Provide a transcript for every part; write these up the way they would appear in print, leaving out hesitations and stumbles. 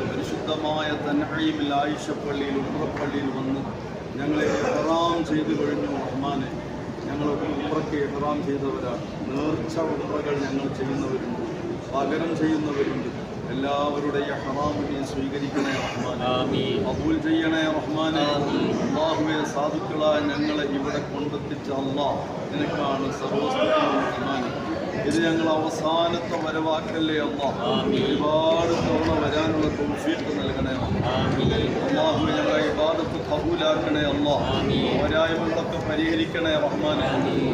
പരിശുദ്ധമായ തൻഈമിൽ ആയിഷ പള്ളിയിൽ ഉംറപ്പള്ളിയിൽ വന്ന് ഞങ്ങളെ ഇഹ്റാം ചെയ്തു കഴിഞ്ഞു. റഹ്മാനെ, ഞങ്ങളൊക്കെ ഉംറയ്ക്ക് ഇഹ്റാം ചെയ്തവരാണ്. നേർച്ച ഉംറകൾ ഞങ്ങൾ ചെയ്യുന്നവരുണ്ട്, പകരം ചെയ്യുന്നവരുണ്ട്. എല്ലാവരുടെയും ഇഹ്റാമിനെ സ്വീകരിക്കണേ റഹ്മാനെ, ഖബൂൽ ചെയ്യണേ റഹ്മാനെ. അല്ലാഹുവേ, സാധുക്കളായ ഞങ്ങളെ ഇവിടെ കൊണ്ടെത്തിച്ച അല്ലാഹ് നിനക്കാണ് സർവ്വസ്തുതിയും റഹ്മാനെ. ഇത് ഞങ്ങൾ അവസാനത്തെ വരവാക്കല്ലേ അല്ലാഹ്. ഒരുപാട് തവണ വരാനുള്ള തൗഫീഖ് നൽകണേ അല്ലാഹുവേ. ഞങ്ങളെ ഇബാദത്ത് ഖബൂലാക്കണേ അല്ലാഹ്. പോരായ്മകളൊക്കെ പരിഹരിക്കണേ റഹ്മാനെ.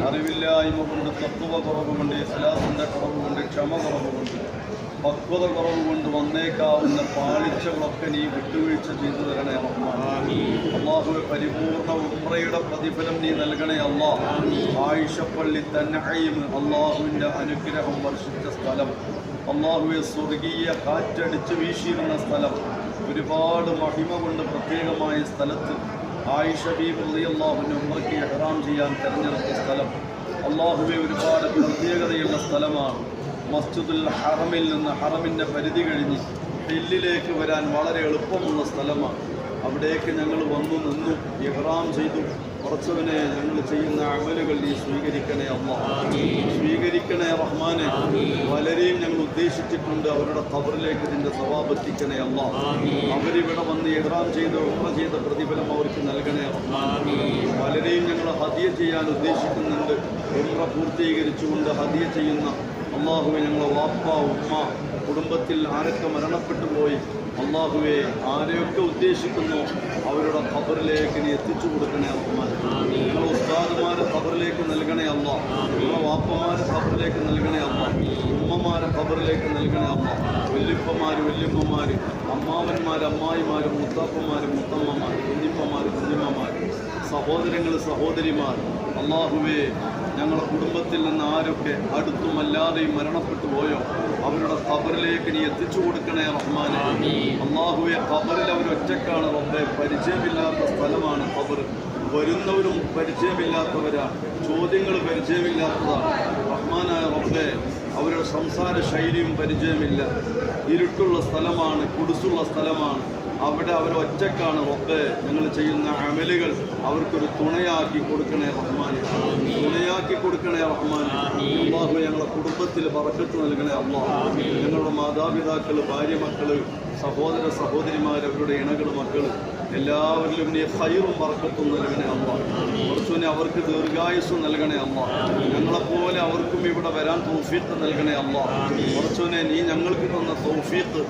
അറിവില്ലായ്മ കൊണ്ട്, തഖ്വ കുറവ് കൊണ്ട്, ഇഖ്ലാസിന്റെ കുറവ് കൊണ്ട്, ക്ഷമ കുറവ് കൊണ്ട്, പക്വത കുറവ് കൊണ്ട് വന്നേക്കാവുന്ന പാളിച്ചകളൊക്കെ നീ വിട്ടുവീഴ്ച ചെയ്തു തരണേ റഹ്മാനെ. അല്ലാഹുവേ, പരിപൂർണ്ണ ഉംറയുടെ പ്രതിഫലം നീ നൽകണേ അല്ലാഹ്. ആയിഷപ്പള്ളി തൻഈം അല്ലാഹുവിൻ്റെ അനുഗ്രഹം വർഷിച്ച സ്ഥലം, അല്ലാഹുവേ, സ്വർഗീയ കാറ്റടിച്ച് വീശിയിരുന്ന സ്ഥലം, ഒരുപാട് മഹിമ കൊണ്ട് പ്രത്യേകമായ സ്ഥലത്ത് ആയിഷ ബീവി റളിയല്ലാഹു അൻഹ ഉംറയ്ക്ക് ഇഹ്റാം ചെയ്യാൻ തിരഞ്ഞെടുത്ത സ്ഥലം, അല്ലാഹുവേ, ഒരുപാട് പ്രത്യേകതയുള്ള സ്ഥലമാണ്. മസ്ജിദുൽ ഹറമിൽ നിന്ന്, ഹറമിൻ്റെ പരിധി കഴിഞ്ഞ് ഹില്ലിലേക്ക് വരാൻ വളരെ എളുപ്പമുള്ള സ്ഥലമാണ്. അവിടേക്ക് ഞങ്ങൾ വന്നു നിന്നു, ഇഹ്റാം ചെയ്തു. കുറച്ചവനെ, ഞങ്ങൾ ചെയ്യുന്ന അമലുകൾ നീ സ്വീകരിക്കണേ അല്ലാഹ്, സ്വീകരിക്കണേ റഹ്മാനെ. പലരെയും ഞങ്ങൾ ഉദ്ദേശിച്ചിട്ടുണ്ട്, അവരുടെ ഖബറിലേക്ക് ഇതിൻ്റെ സവാബ് എത്തിക്കണേ അല്ലാഹ്. അവരിവിടെ വന്ന് ഇഹ്റാം ചെയ്ത് ഉംറ ചെയ്ത പ്രതിഫലം അവർക്ക് നൽകണേ റഹ്മാനെ. പലരെയും ഞങ്ങൾ ഹദിയ ചെയ്യാൻ ഉദ്ദേശിക്കുന്നുണ്ട്. ഉംറ പൂർത്തീകരിച്ചുകൊണ്ട് ഹദിയ ചെയ്യുന്ന അല്ലാഹുവേ, ഞങ്ങളെ വാപ്പ ഉമ്മ കുടുംബത്തിൽ ആരൊക്കെ മരണപ്പെട്ടു പോയി, അല്ലാഹുവേ, ആരെയൊക്കെ ഉദ്ദേശിക്കുന്നു അവരുടെ ഖബറിലേക്ക് നീ എത്തിച്ചു കൊടുക്കണേ റഹ്മാൻ. നിങ്ങളെ ഉസ്താദുമാരെ ഖബറിലേക്ക് നൽകണേ അല്ലാഹ്. നിങ്ങളെ വാപ്പമാരെ ഖബറിലേക്ക് നൽകണേ അല്ലാഹ്. ഉമ്മമാരെ ഖബറിലേക്ക് നൽകണേ അല്ലാഹ്. വല്യപ്പമാർ, വല്യമ്മമാർ, അമ്മാവന്മാർ, അമ്മായിമാർ, മുത്താപ്പന്മാർ, മുത്തമ്മമാർ, കുഞ്ഞിമ്മമാർ, കുഞ്ഞിമ്മമാർ, സഹോദരങ്ങൾ, സഹോദരിമാർ, അല്ലാഹുവേ, ഞങ്ങളുടെ കുടുംബത്തിൽ നിന്ന് ആരൊക്കെ അടുത്തുമല്ലാതെയും മരണപ്പെട്ടു പോയോ അവരുടെ ഖബറിലേക്ക് നീ എത്തിച്ചു കൊടുക്കണേ റഹ്മാനെ. അല്ലാഹുവേ, ഖബറിൽ അവരൊറ്റക്കാണ് റബ്ബേ. പരിചയമില്ലാത്ത സ്ഥലമാണ് ഖബർ. വരുന്നവരും പരിചയമില്ലാത്തവരാണ്, ചോദ്യങ്ങൾ പരിചയമില്ലാത്തതാണ് റഹ്മാനായ റബ്ബേ. അവരുടെ സംസാര ശൈലിയും പരിചയമില്ല. ഇരുട്ടുള്ള സ്ഥലമാണ്, കുടുസുള്ള സ്ഥലമാണ്. അവിടെ അവരൊറ്റക്കാണ് റബ്ബേ. ഞങ്ങൾ ചെയ്യുന്ന അമലുകൾ അവർക്കൊരു തുണയാക്കി കൊടുക്കണേ റഹ്മാനെ, തുണയാക്കി കൊടുക്കണേ റഹ്മാനെ. അല്ലാഹു, ഞങ്ങളുടെ കുടുംബത്തിൽ ബറക്കത്ത് നൽകണേ അല്ലാഹ്. ഞങ്ങളുടെ മാതാപിതാക്കൾ, ഭാര്യ, മക്കൾ, സഹോദര സഹോദരിമാർ, അവരുടെ ഇണകൾ, മക്കൾ, എല്ലാവരിലും നീ ഖൈറും ബറക്കത്തും നൽകണേ അല്ലാഹ്. കുറച്ചുനെ അവർക്ക് ദീർഘായുസ് നൽകണേ അല്ലാഹ്. ഞങ്ങളെപ്പോലെ അവർക്കും ഇവിടെ വരാൻ തൗഫീഖ് നൽകണേ അല്ലാഹ്. കുറച്ചുനെ നീ ഞങ്ങൾക്ക് തന്ന തൗഫീഖ്